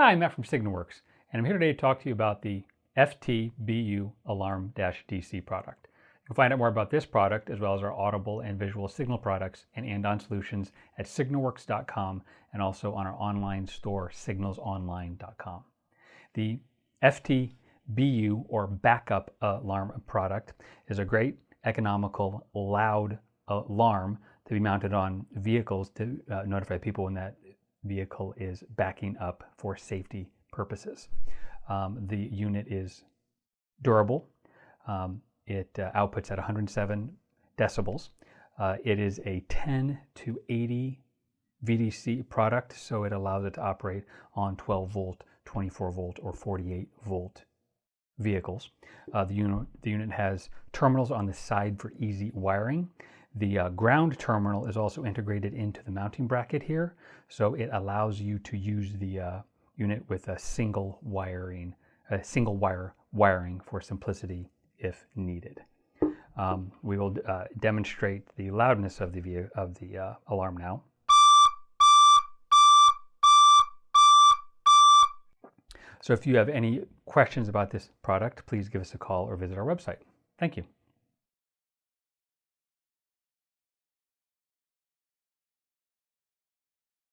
Hi, I'm Matt from SignalWorks, and I'm here today to talk to you about the FTBUALARM-DC product. You'll find out more about this product as well as our audible and visual signal products and and-on solutions at signalworks.com and also on our online store, signalsonline.com. The FTBU or backup alarm product is a great, economical, loud alarm to be mounted on vehicles to notify people when that vehicle is backing up for safety purposes. The unit is durable. It outputs at 107 decibels. It is a 10 to 80 VDC product, so it allows it to operate on 12 volt, 24 volt, or 48 volt vehicles. The unit has terminals on the side for easy wiring. The ground terminal is also integrated into the mounting bracket here, so it allows you to use the unit with a single wire wiring for simplicity if needed. We will demonstrate the loudness of the alarm now. So if you have any questions about this product, please give us a call or visit our website. Thank you.